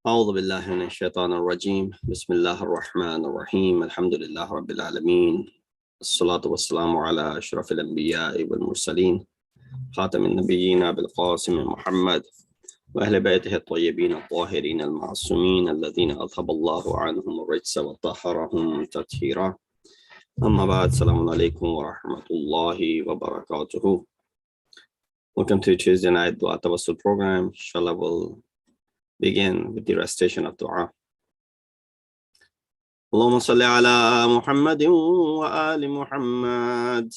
أعوذ بالله من الشيطان الرجيم. بسم الله الرحمن الرحيم. الحمد لله رب العالمين، الصلاة والسلام على أشرف الأنبياء والمرسلين، خاتم النبيين بالقاسم محمد وأهل بيته الطيبين الطاهرين المعصومين الذين أذهب الله عنهم الرجس وطهرهم تطهيرا. أما بعد، السلام عليكم ورحمة الله وبركاته. Welcome to Tuesday night Dua Tawassul program. Inshallah, we'll begin with the recitation of Dua. اللهم صل على محمد وآل محمد.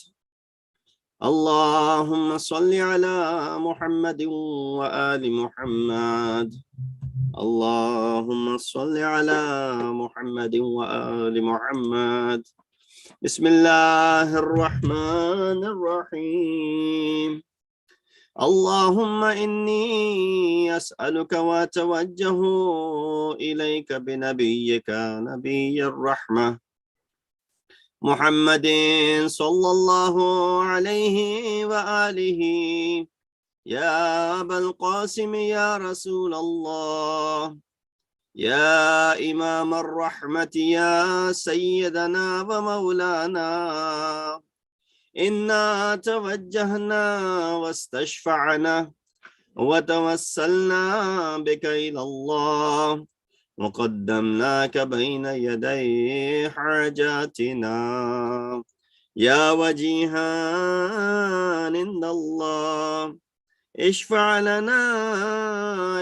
اللهم صل على محمد وآل محمد. اللهم صل على محمد وآل محمد. بسم الله الرحمن الرحيم. اللهم إني أسألك وأتوجه إليك بنبيك نبي الرحمة محمد صلى الله عليه وآله يا أبا القاسم يا رسول الله يا إمام الرحمة يا سيدنا ومولانا إنا توجهنا واستشفعنا وتوسلنا بك إلى الله وقدمناك بين يدي حاجاتنا يا وجيها عند الله اشفع لنا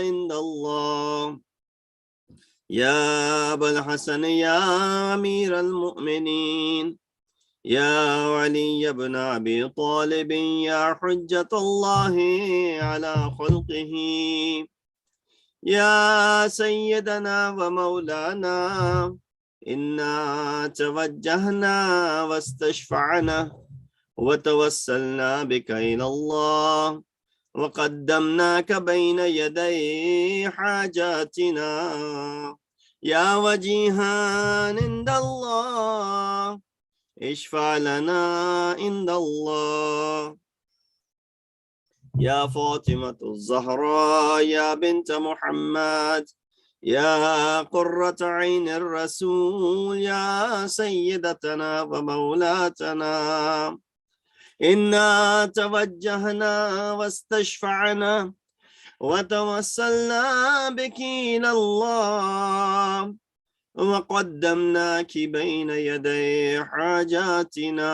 عند الله يا أبا الحسن يا أمير المؤمنين يا علي بن أبي طالب يا حجة الله على خلقه يا سيدنا ومولانا إنا توجهنا واستشفعنا وتوسلنا بك إلى الله وقدمناك بين يدي حاجاتنا يا وجيها عند الله اشفع لنا عند الله يا فاطمة الزهراء يا بنت محمد يا قرة عين الرسول يا سيدتنا ومولاتنا إنا توجهنا واستشفعنا وتوسلنا بك إلى الله وقدمناك بين يدي حاجاتنا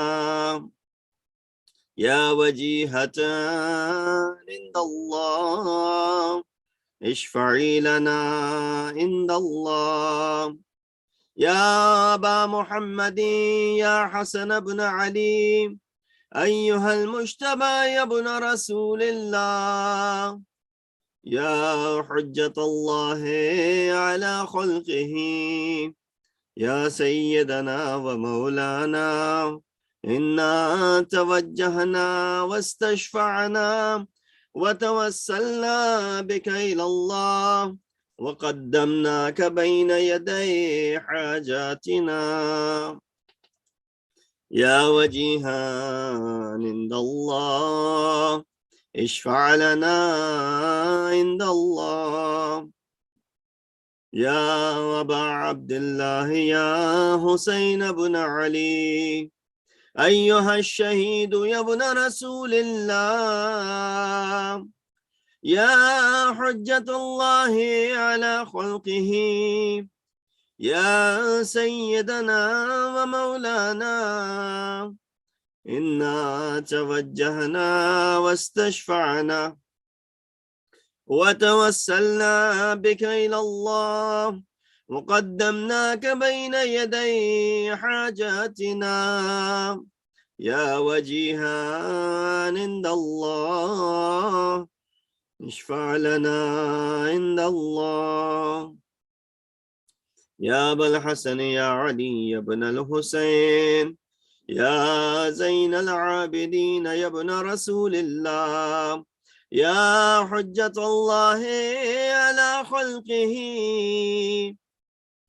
يا وجيهة عند الله اشفعي لنا عند الله يا أبا محمد يا حسن بن علي أيها المجتبى يا ابن رسول الله يا حجة الله على خلقه يا سيدنا ومولانا إنا توجهنا واستشفعنا وتوسلنا بك إلى الله وقدمناك بين يدي حاجاتنا يا وجيها عند الله اشفع لنا عند الله يا أبا عبد الله يا حسين بن علي أيها الشهيد يا ابن رسول الله يا حجة الله على خلقه يا سيدنا ومولانا إنا توجهنا واستشفعنا وتوسلنا بك إلى الله وقدمناك بين يدي حاجاتنا يا وجيها عند الله اشفع لنا عند الله يا أبا الحسن يا علي بن الحسين يا زين العابدين يا ابن رسول الله يا حجة الله على خلقه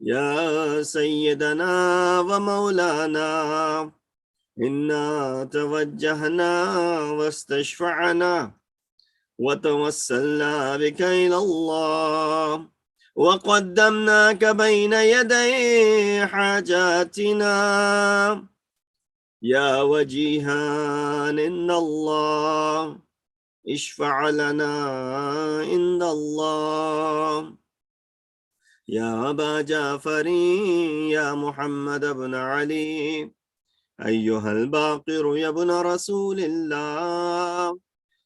يا سيدنا ومولانا إنا توجهنا واستشفعنا وتوسلنا بك إلى الله وقدمناك بين يدي حاجاتنا يا وجيها عند الله اشفع لنا عند الله يا أبا جعفر يا محمد بن علي أيها الباقر يا ابن رسول الله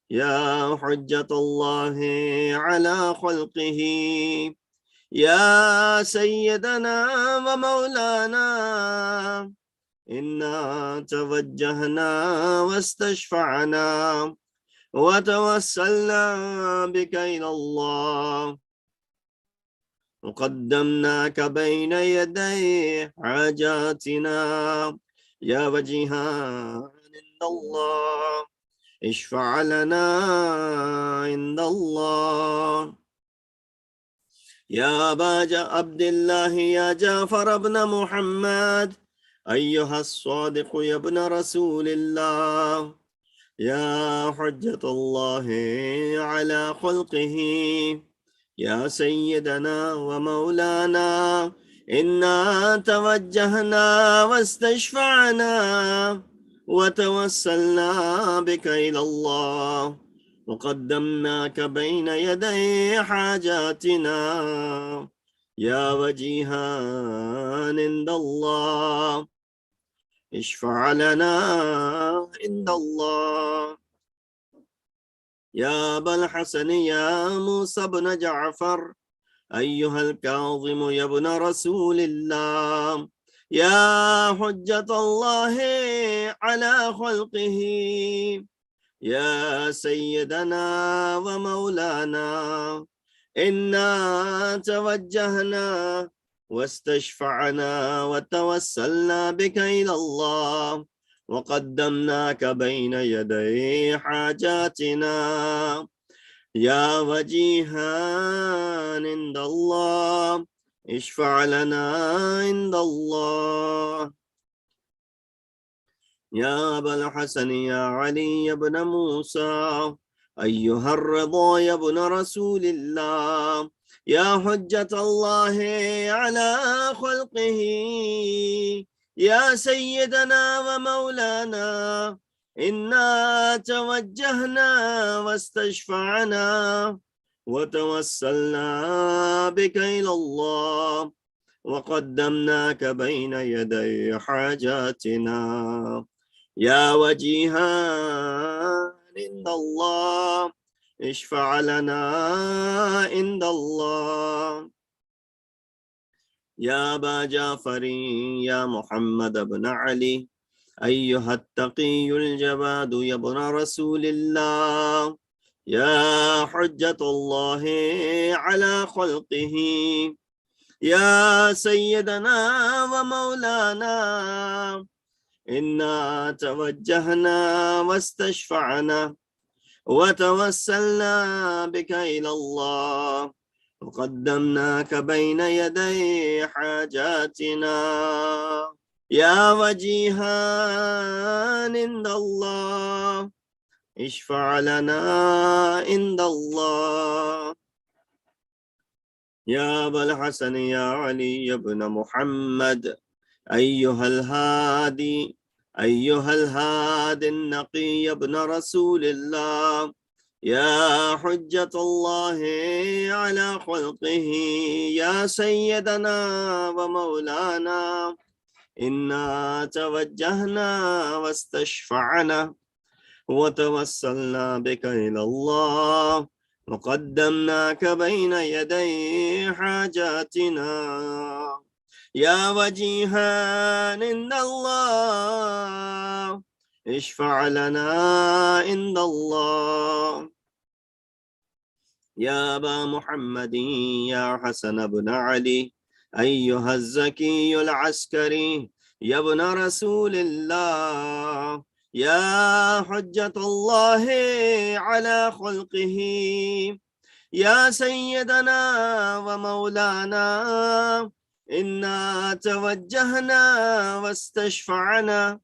يا حجة الله على خلقه يا سيدنا ومولانا إنا توجهنا واستشفعنا وتوسلنا بك إلى الله وقدمناك بين يدي حاجاتنا يا وجيها عند الله اشفع لنا عند الله يا أبا عبد الله يا جعفر بن محمد أيها الصادق يا ابن رسول الله يا حجة الله على خلقه يا سيدنا ومولانا إنا توجهنا واستشفعنا وتوسلنا بك إلى الله وقدمناك بين يدي حاجاتنا يا وجيها عند الله اشفع لنا عند الله يا أبا الحسن يا موسى بن جعفر أيها الكاظم يا ابن رسول الله يا حجة الله على خلقه يا سيدنا ومولانا إنا توجهنا واستشفعنا وتوسلنا بك إلى الله وقدمناك بين يدي حاجاتنا يا وجيها عند الله اشفع لنا عند الله يا أبا الحسن يا علي بن موسى أيها الرضا يا ابن رسول الله يا حجة الله على خلقه يا سيدنا ومولانا إنا توجهنا واستشفعنا وتوسلنا بك إلى الله وقدمناك بين يدي حاجاتنا يا وجيها عند الله اشفع لنا عند الله يا أبا جعفر يا محمد بن علي أيها التقي الجواد يا ابن رسول الله يا حجة الله على خلقه يا سيدنا ومولانا إنا توجهنا واستشفعنا وتوسلنا بك إلى الله وقدمناك بين يدي حاجاتنا يا وجيها عند الله اشفع لنا عند الله يا أبا الحسن يا علي بن محمد أيها الهادي النقي ابن رسول الله يا حجة الله على خلقه يا سيدنا ومولانا إنا توجهنا واستشفعنا وتوسلنا بك إلى الله وقدمناك بين يدي حاجاتنا يا وجيها عند الله اشفع لنا عند الله يا أبا محمد يا حسن بن علي أيها الزكي العسكري يا ابن رسول الله يا حجة الله على خلقه يا سيدنا ومولانا إنا توجهنا واستشفعنا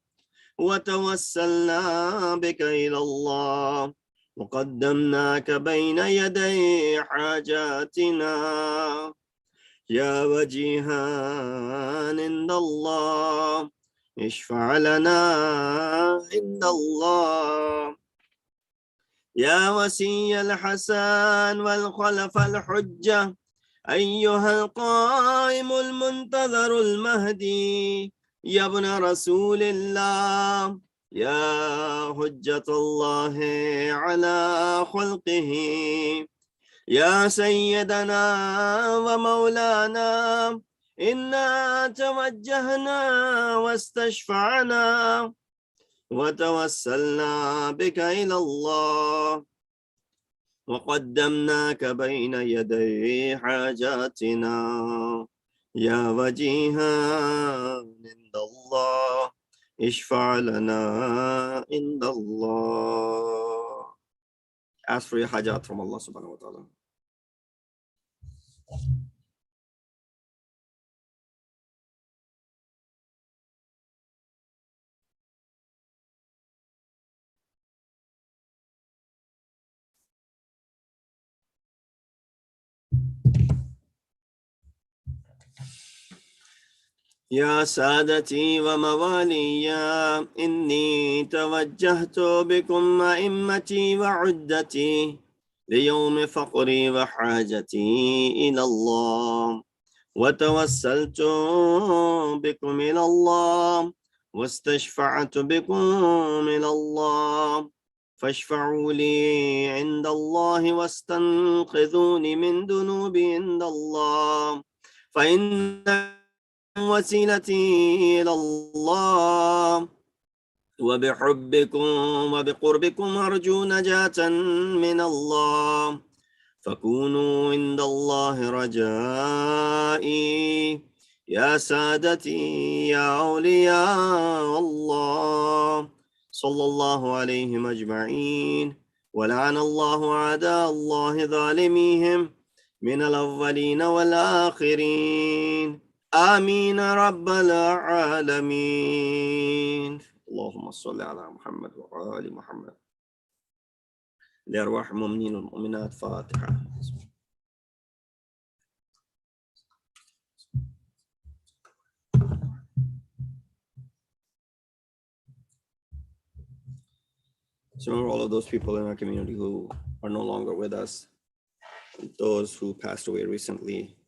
وتوسلنا بك إلى الله وقدمناك بين يدي حاجاتنا يا وجيها عند الله اشفع لنا عند الله يا وسي الحسن والخلف الحجة أيها القائم المنتظر المهدي يا ابن رسول الله يا حجة الله على خلقه يا سيدنا ومولانا إنا توجهنا واستشفعنا وتوسلنا بك إلى الله وقدمناك بين يدي حاجاتنا يا وجيها عند الله اشفع لنا عند الله. Ask for your hajat from Allah subhanahu wa ta'ala. يا سادتي وموالي إني توجهت بكم أئمتي وعدتي ليوم فقري وحاجتي إلى الله وتوسلت بكم إلى الله واستشفعت بكم إلى الله فاشفعوا لي عند الله واستنقذوني من ذنوبي عند الله فإن وسيلتي إلى الله وبحبكم وبقربكم أرجو نجاة من الله فكونوا عند الله رجائي يا سادتي يا أولياء الله صلى الله عليهم أجمعين ولعن الله أعداء الله ظالميهم من الأولين والآخرين آمين رب العالمين. اللهم صل على محمد وآل محمد. لأرواح المؤمنين والمؤمنات فاتحة. So remember all of those people in our community who are no longer with us, those who passed away recently,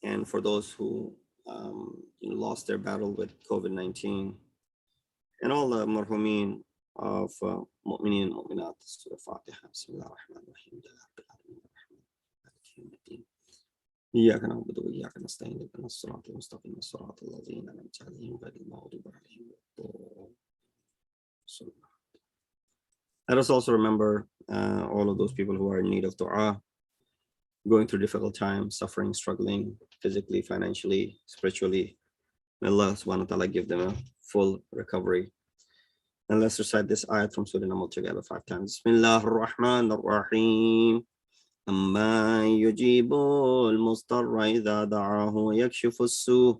and for those who lost their battle with COVID-19, and all the marhumin of mu'minin and mu'minat. Surah Fatiha. Bismillah ar-Rahman ar-Rahim. إياك نعبد وإياك نستعين اهدنا الصراط المستقيم صراط الذين أنعمت عليهم غير المغضوب عليهم ولا الضالين. Let us also remember all of those people who are in need of dua, going through difficult times, suffering, struggling, physically, financially, spiritually. May Allah subhanahu wa ta'ala give them a full recovery. And let's recite this ayat from Surah Naml together 5 times. Bismillah ar-Rahman ar-Rahim. أما يجيب المضطر إذا دعاه يكشف السوء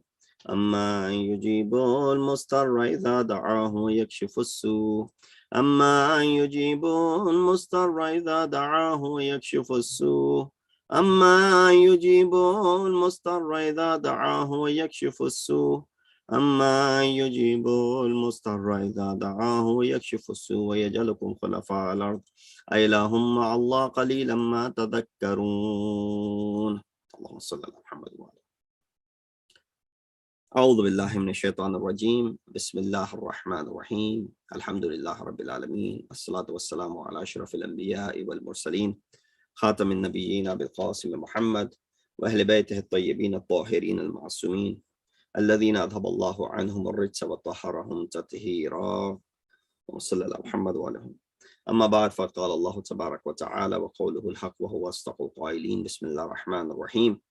أما يجيب المضطر إذا دعاه يكشف السوء أما يجيب المضطر إذا دعاه يكشف السوء أما يجيب المضطر إذا دعاه يكشف السوء أما يجيب المضطر إذا دعاه يكشف السوء ويجعلكم خلفاء الأرض أإله مع الله قليلا ما تذكرون. اللهم صل على محمد وعلى أعوذ بالله من الشيطان الرجيم. بسم الله الرحمن الرحيم. الحمد لله رب العالمين. الصلاة والسلام على أشرف الأنبياء والمرسلين خاتم النبيين أبي القاسم محمد وأهل بيته الطيبين الطاهرين المعصومين الذين أذهب الله عنهم الرجس وطهرهم تطهيرا. وصلى على محمد وعليهم. أما بعد فقد قال الله تبارك وتعالى وقوله الحق وهو أصدق القائلين. بسم الله الرحمن الرحيم.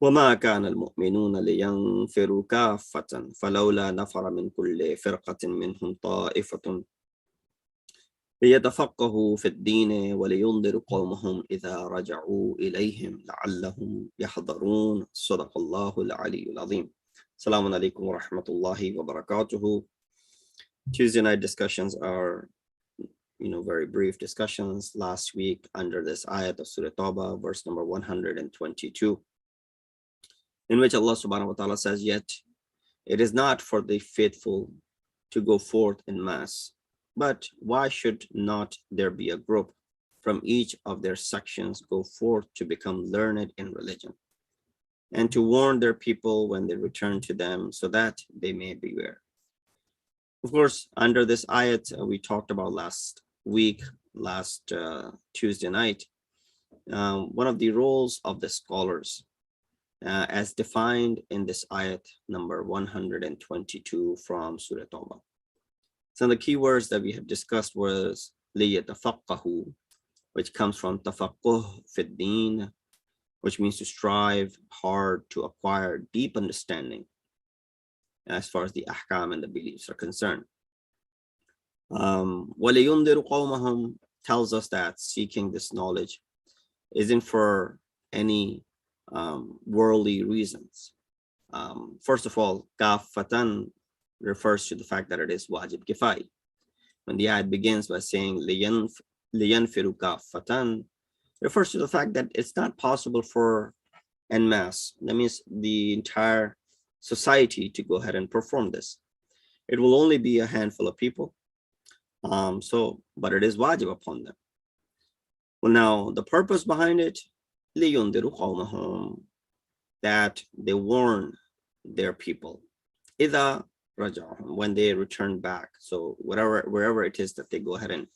وما كان المؤمنون لينفروا كافة فلولا نفر من كل فرقة منهم طائفة ليتفقهوا في الدين ولينذروا قومهم إذا رجعوا إليهم لعلهم يحذرون. صدق الله العلي العظيم. Assalamu alaikum wa rahmatullahi wa barakatuhu. Tuesday night discussions are very brief discussions last week under this ayat of Surah Tawbah, verse number 122, in which Allah subhanahu wa ta'ala says, "Yet it is not for the faithful to go forth in mass, but why should not there be a group from each of their sections go forth to become learned in religion, and to warn their people when they return to them, so that they may beware." Of course, under this ayat, we talked about last Tuesday night, one of the roles of the scholars, as defined in this ayat number 122 from Surah Tawbah. Some of the key words that we have discussed was لِيَتَفَقَّهُ, which comes from tafaqquh fi din, which means to strive hard to acquire deep understanding as far as the ahkam and the beliefs are concerned. وَلِيُنْذِرُ قَوْمَهُمْ tells us that seeking this knowledge isn't for any worldly reasons. First of all, kafatan refers to the fact that it is wajib kifai. When the ayat begins by saying liyanfiru kafatan, refers to the fact that it's not possible for en masse, that means the entire society, to go ahead and perform this. It will only be a handful of people, but it is wajib upon them. Well, now the purpose behind it, liyundiru qawmahum, that they warn their people, idha raja'hum, when they return back. So wherever it is that they go ahead and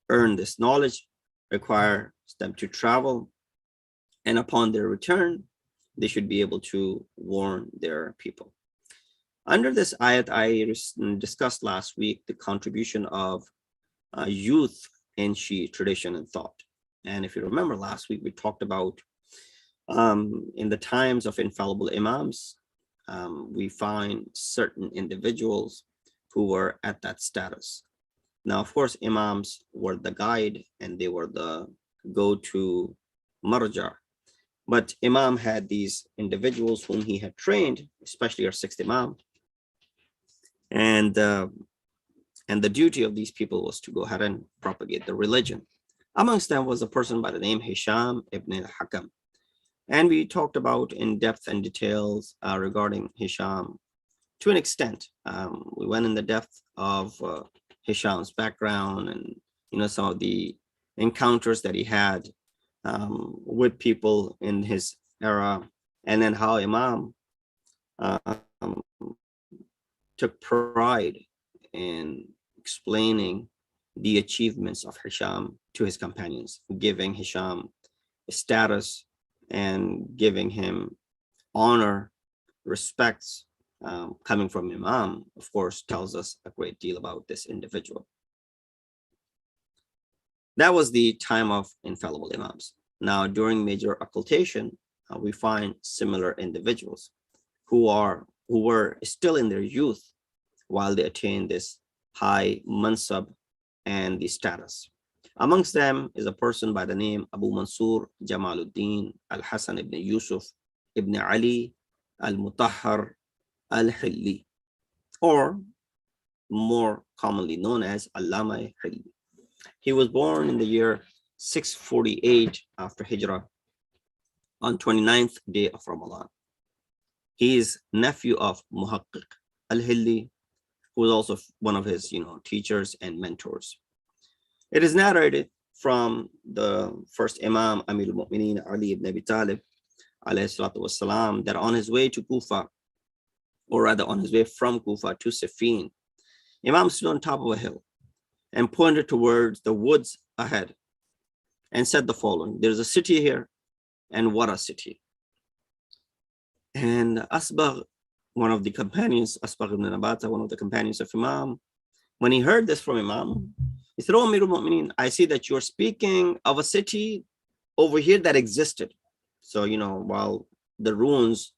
earn this knowledge, requires them to travel, and upon their return, they should be able to warn their people. Under this ayat, I discussed last week the contribution of youth in Shi'i tradition and thought. And if you remember last week, we talked about in the times of infallible imams, we find certain individuals who were at that status. Now, of course, imams were the guide and they were the go-to marja. But imam had these individuals whom he had trained, especially our sixth imam. And the duty of these people was to go ahead and propagate the religion. Amongst them was a person by the name Hisham ibn al-Hakam. And we talked about in depth and details regarding Hisham to an extent. We went in the depth of Hisham's background and some of the encounters that he had with people in his era, and then how Imam took pride in explaining the achievements of Hisham to his companions, giving Hisham status and giving him honor, respects coming from Imam, of course, tells us a great deal about this individual. That was the time of infallible imams. Now, during major occultation, we find similar individuals who were still in their youth while they attained this high mansab and the status. Amongst them is a person by the name Abu Mansur Jamaluddin al-Hasan ibn Yusuf ibn Ali al-Mutahhar al-Hilli, or more commonly known as Allama Hilli. He was born in the year 648 after Hijrah on 29th day of Ramadan. He is nephew of Muhaqqiq al-Hilli, who was also one of his teachers and mentors. It is narrated from the first Imam Amir al-Mu'mineen Ali ibn Abi Talib alayhi salatu wassalam, that on his way to Kufa, or rather on his way from Kufa to Siffin, Imam stood on top of a hill and pointed towards the woods ahead and said the following: "There's a city here, and what a city." And Asbagh, one of the companions, Asbagh ibn Nabata, one of the companions of Imam, when he heard this from Imam, he said, "Oh, Amir al-Mu'mineen, I see that you're speaking of a city over here that existed." So, while the ruins,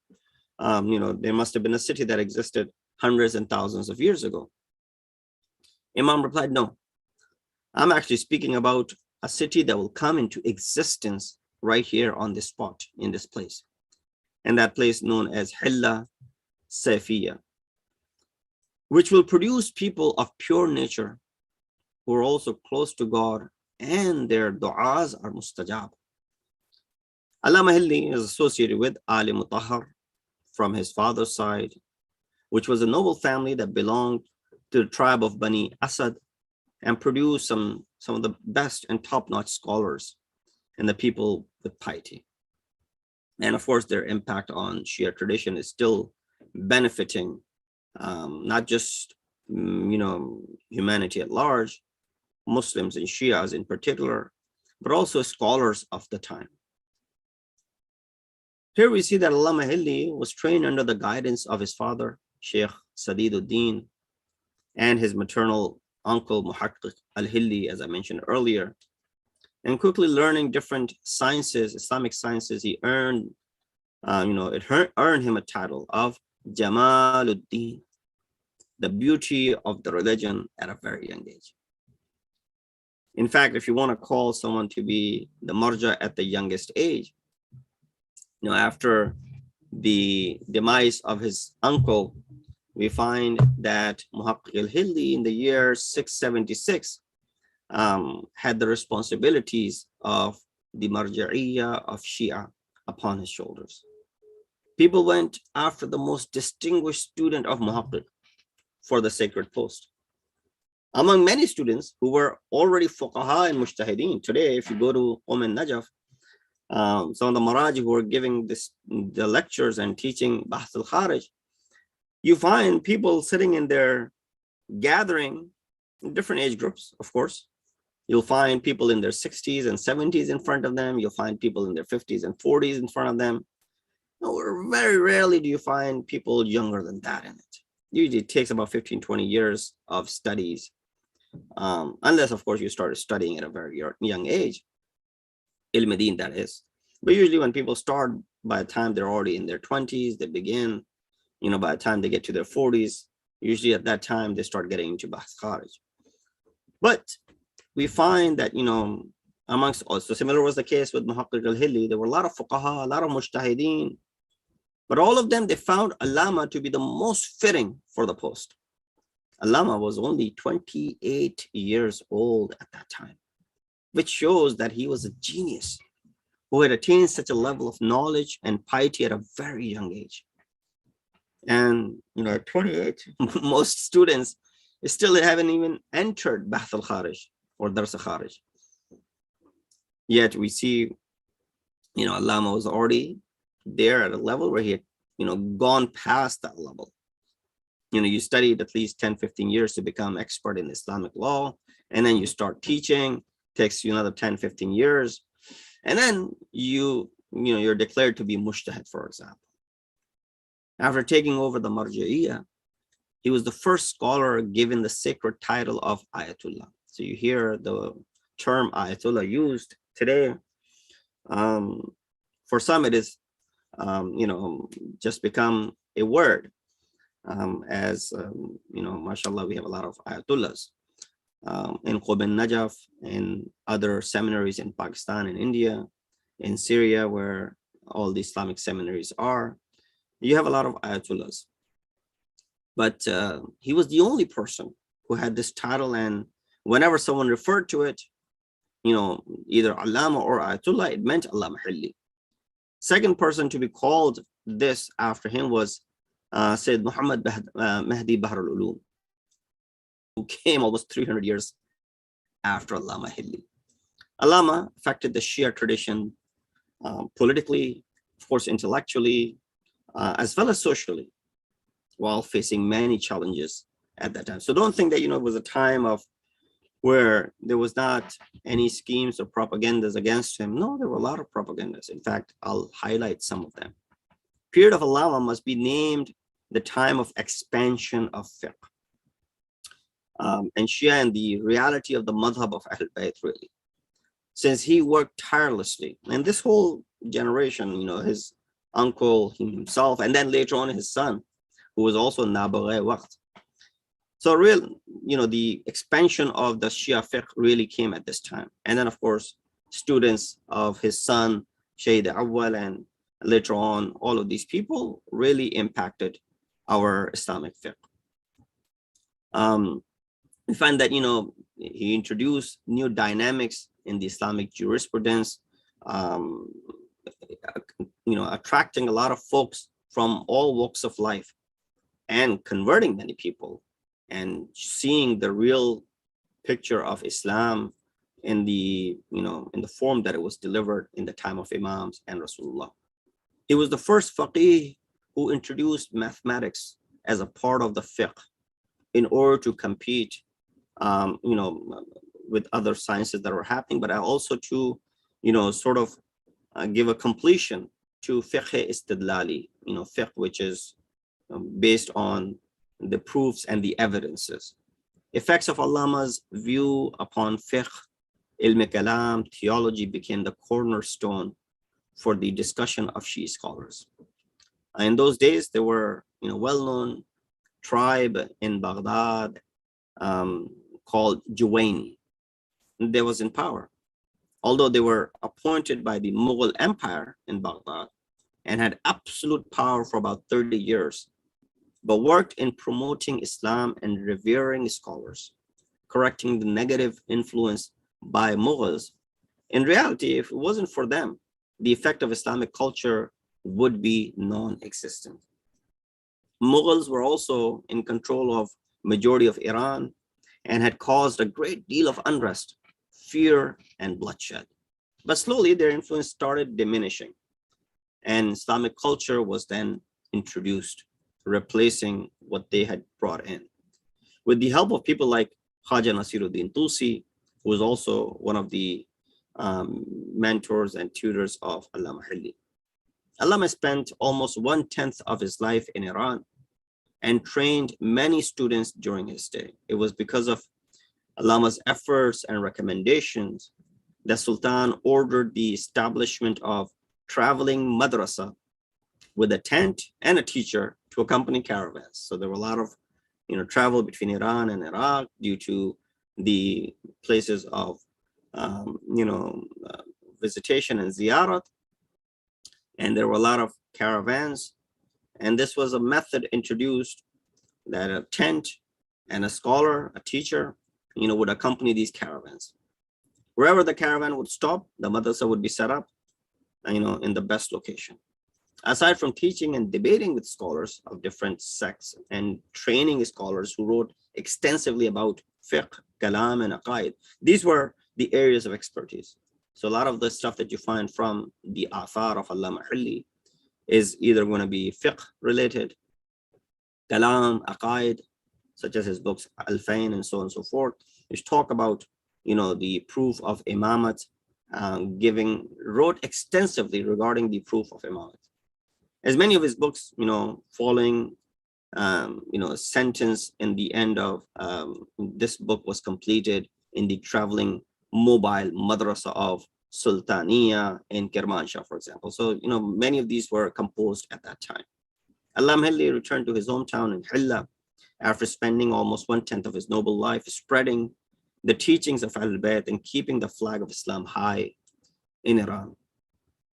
there must have been a city that existed hundreds and thousands of years ago. Imam replied, "No, I'm actually speaking about a city that will come into existence right here on this spot, in this place. And that place known as Hilla Safiya, which will produce people of pure nature who are also close to God, and their du'as are mustajab. Allama Hilli is associated with Ali Mutahhar from his father's side, which was a noble family that belonged to the tribe of Bani Asad and produced some of the best and top-notch scholars and the people with piety. And of course, their impact on Shia tradition is still benefiting not just humanity at large, Muslims and Shias in particular, but also scholars of the time. Here we see that Allama Hilli was trained under the guidance of his father, Sheikh Sadiduddin, and his maternal uncle, Muhaqqiq al-Hilli, as I mentioned earlier. And quickly learning different sciences, Islamic sciences, he earned, earned him a title of Jamaluddin, the beauty of the religion, at a very young age. In fact, if you want to call someone to be the marja at the youngest age, after the demise of his uncle, we find that Muhaqqiq al-Hilli in the year 676 had the responsibilities of the marja'iyya of Shia upon his shoulders. People went after the most distinguished student of Muhaqqiq for the sacred post. Among many students who were already fuqaha and mujtahideen, today, if you go to Najaf, some of the Maraji who are giving the lectures and teaching Bahth al-Kharij, you find people sitting in their gathering in different age groups, of course. You'll find people in their 60s and 70s in front of them. You'll find people in their 50s and 40s in front of them. Very rarely do you find people younger than that in it. Usually it takes about 15, 20 years of studies, unless, of course, you started studying at a very young age. Ilm Din, that is. But usually when people start, by the time they're already in their 20s, they begin, by the time they get to their 40s, usually at that time, they start getting into Bahth Kharij. But we find that, amongst also, similar was the case with Muhaqqiq al-Hilli, there were a lot of fuqaha, a lot of mujtahideen, but all of them, they found Allama to be the most fitting for the post. Allama was only 28 years old at that time, which shows that he was a genius who had attained such a level of knowledge and piety at a very young age. And, at 28, most students still haven't even entered Bahth al-Kharij or Dars al-Kharij. Yet we see, Allama was already there at a level where he had, gone past that level. You studied at least 10, 15 years to become expert in Islamic law, and then you start teaching, takes you another 10, 15 years. And then you're declared to be mujtahid, for example. After taking over the marja'iyya, he was the first scholar given the sacred title of Ayatullah. So you hear the term Ayatullah used today. For some, it is, just become a word. Mashallah, we have a lot of Ayatullahs in Qub al-Najaf, in other seminaries in Pakistan and India, in Syria, where all the Islamic seminaries are. You have a lot of Ayatullahs. But he was the only person who had this title, and whenever someone referred to it, either Allama or Ayatullah, it meant Allama Hilli. Second person to be called this after him was Sayyid Muhammad Mahdi Bahr al-Ulum, who came almost 300 years after Allama Hilli. Allama affected the Shia tradition politically, of course, intellectually, as well as socially, while facing many challenges at that time. So don't think that, it was a time of where there was not any schemes or propagandas against him. No, there were a lot of propagandas. In fact, I'll highlight some of them. Period of Allama must be named the time of expansion of fiqh. And Shia and the reality of the madhab of Ahl Bayt, really. Since he worked tirelessly, and this whole generation, his uncle, himself, and then later on his son, who was also Nabaghe Waqt. So the expansion of the Shia fiqh really came at this time. And then, of course, students of his son, Shaykh Awwal, and later on, all of these people really impacted our Islamic fiqh. We find that, he introduced new dynamics in the Islamic jurisprudence, um, attracting a lot of folks from all walks of life and converting many people and seeing the real picture of Islam in the form that it was delivered in the time of Imams and Rasulullah. He was the first faqih who introduced mathematics as a part of the fiqh in order to compete, with other sciences that were happening, but also to, sort of give a completion to fiqh istidlali, fiqh which is based on the proofs and the evidences. Effects of Allama's view upon fiqh, ilm kalam, theology became the cornerstone for the discussion of Shia scholars. In those days, there were well-known tribe in Baghdad called Juwayni. They was in power. Although they were appointed by the Mughal Empire in Baghdad and had absolute power for about 30 years, but worked in promoting Islam and revering scholars, correcting the negative influence by Mughals. In reality, if it wasn't for them, the effect of Islamic culture would be non-existent. Mughals were also in control of majority of Iran and had caused a great deal of unrest, fear, and bloodshed. But slowly their influence started diminishing, and Islamic culture was then introduced, replacing what they had brought in. With the help of people like Khaja Nasiruddin Tusi, who was also one of the mentors and tutors of Allama Hilli. Allama spent almost 1/10 of his life in Iran and trained many students during his stay. It was because of Allama's efforts and recommendations that Sultan ordered the establishment of traveling madrasa with a tent and a teacher to accompany caravans. So there were a lot of travel between Iran and Iraq due to the places of visitation and ziyarat, and there were a lot of caravans. And this was a method introduced that a tent and a scholar, a teacher, would accompany these caravans. Wherever the caravan would stop, the madrasa would be set up, in the best location. Aside from teaching and debating with scholars of different sects and training scholars who wrote extensively about fiqh, kalam, and aqaid, these were the areas of expertise. So a lot of the stuff that you find from the athar of Allama Hilli is either going to be fiqh related, kalam, aqaid, such as his books Al-Fain and so on and so forth, which talk about the proof of imamat, wrote extensively regarding the proof of imamat. As many of his books, following a sentence in the end of this book was completed in the traveling mobile madrasa of Sultaniya in Kermanshah, for example. So, many of these were composed at that time. Allama Hilli returned to his hometown in Hilla after spending almost 1/10 of his noble life spreading the teachings of Ahl-Bayt and keeping the flag of Islam high in Iran.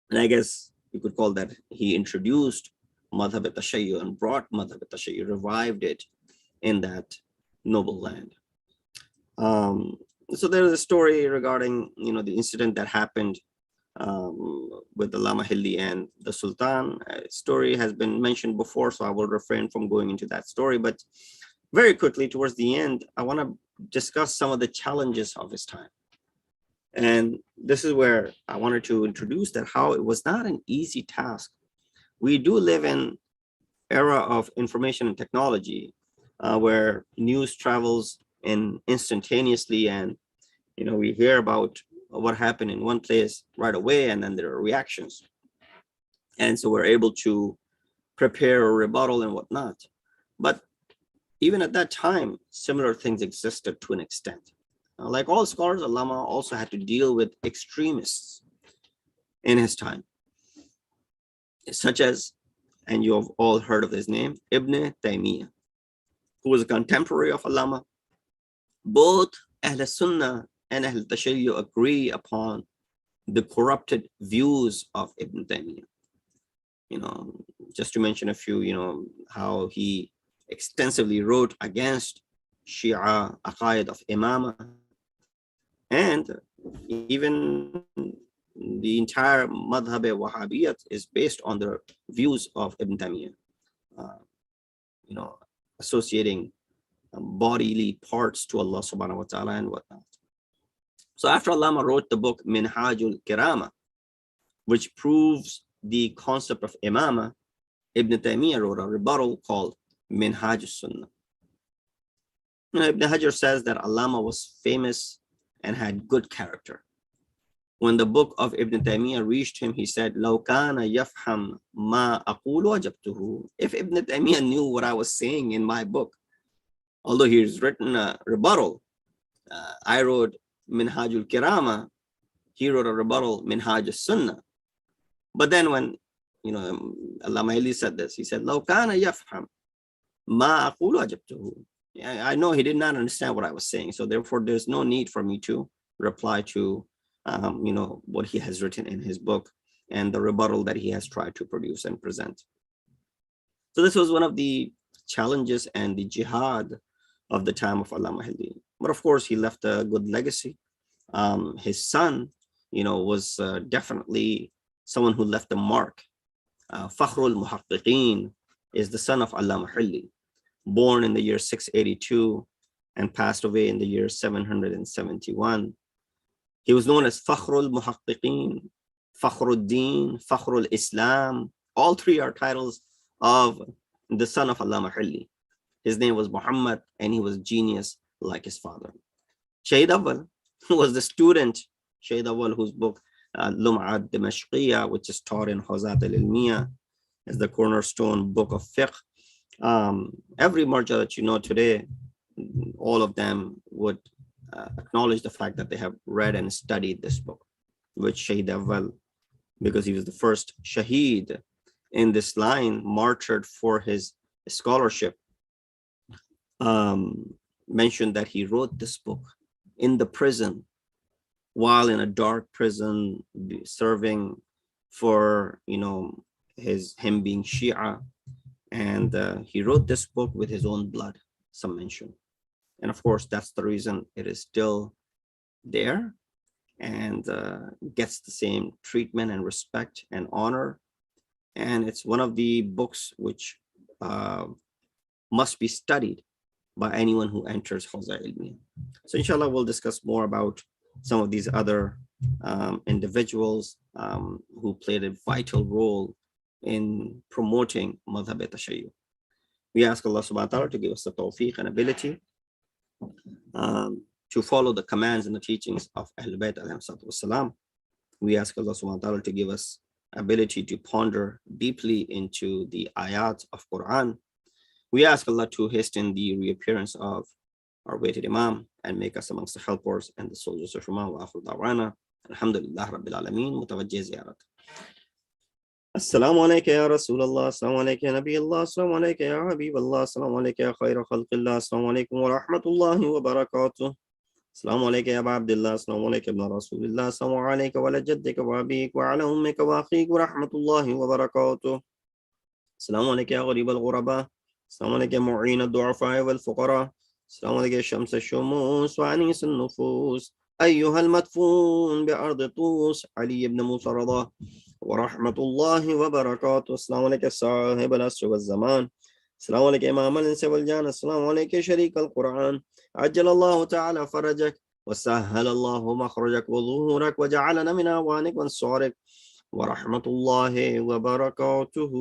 And I guess you could call that he introduced Madhab al-Tashayyu and brought Madhab al-Tashayyu, revived it in that noble land. So there is a story regarding, the incident that happened with the Allama Hilli and the Sultan. Story has been mentioned before, so I will refrain from going into that story. But very quickly, towards the end, I want to discuss some of the challenges of his time. And this is where I wanted to introduce that how it was not an easy task. We do live in era of information and technology where news travels instantaneously, and we hear about what happened in one place right away, and then there are reactions. And so we're able to prepare a rebuttal and whatnot. But even at that time, similar things existed to an extent. Like all scholars, Allama also had to deal with extremists in his time, such as, and you have all heard of his name, Ibn Taymiyyah, who was a contemporary of Allama. Both Ahl Sunnah and Ahl Tashayyu agree upon the corrupted views of Ibn Taymiyyah. Just to mention a few, how he extensively wrote against Shia aqaid of Imamah, and even the entire Madhab-e-Wahhabiyyat is based on the views of Ibn Taymiyyah, associating bodily parts to Allah subhanahu wa ta'ala and whatnot. So after Allama wrote the book Minhajul Kirama, which proves the concept of Imamah, Ibn Taymiyyah wrote a rebuttal called Minhaj Sunnah. Ibn Hajar says that Allama was famous and had good character. When the book of Ibn Taymiyyah reached him, he said, "Law kana yafham ma aqulu ajabtuhu." If Ibn Taymiyyah knew what I was saying in my book, although he's written a rebuttal, I wrote Minhajul Kirama, he wrote a rebuttal, Minhaj Sunnah. But then when, Allama Ali said this, he said, "Law kana yafham ma aqulu ajabtuhu." I know he did not understand what I was saying, so therefore there's no need for me to reply to what he has written in his book and the rebuttal that he has tried to produce and present. So this was one of the challenges and the jihad of the time of Allama Hilli. But of course, he left a good legacy. His son, was definitely someone who left a mark. Fakhrul Muhaqqiqeen is the son of Allama Hilli, born in the year 682 and passed away in the year 771. He was known as Fakhrul Muhaqqiqeen, Fakhruddin, Fakhrul Islam. All three are titles of the son of Allama Hilli. His name was Muhammad, and he was genius like his father. Shaykh Awwal was the student, Shaykh Awwal, whose book Lum'at Dimashqiyya, which is taught in Hawzat al-Ilmiya, is the cornerstone book of fiqh. Every marja that you know today, all of them would acknowledge the fact that they have read and studied this book, which Shaykh Awwal, because he was the first shaheed in this line, martyred for his scholarship, mentioned that he wrote this book in the prison, while in a dark prison, serving for him being Shia, and he wrote this book with his own blood, some mention. And of course, that's the reason it is still there and gets the same treatment and respect and honor. And it's one of the books which must be studied by anyone who enters Hawza Ilmiya. So inshallah, we'll discuss more about some of these other individuals who played a vital role in promoting Madhab Tashayyu. We ask Allah subhanahu wa ta'ala to give us the tawfiq and ability to follow the commands and the teachings of Ahlul Bayt alayhi wassalam. We ask Allah subhanahu wa ta'ala to give us ability to ponder deeply into the ayat of Quran. We ask Allah to hasten the reappearance of our weighted Imam and make us amongst the helpers and the soldiers of Shema. Wa akhir da'wana alhamdulillah rabbil alameen mutawajjih ziyarat. Assalamu alayka ya Rasulullah, assalamu alayka ya Nabi Allah, assalamu alayka ya Habib Allah, assalamu alayka ya khayra khalqillah, assalamu alaykum wa rahmatullahi wa barakatuh. Assalamu alayka ya Aba Abdullah, assalamu alayka ibn Rasulillah, assalamu alayka wa ala jaddika wa abik wa ala ummika wa akhik wa rahmatullahi wa barakatuh. Assalamu alayka ya gharib al-ghuraba, assalamu alayka ya mu'in al-du'afa wal fuqara, assalamu alayka ya shams al-shumus wa anis al-nufus, ayyuha al-madfun bi ardi Tus, Ali ibn Musa Rada, ورحمة الله وبركاته. السلام عليك صاحب العصر والزمان. السلام عليك إمام الإنس والجان. السلام عليك شريك القرآن. عجل الله تعالى فرجك وسهل الله مخرجك وظهورك وجعلنا من أعوانك وانصارك ورحمة الله وبركاته.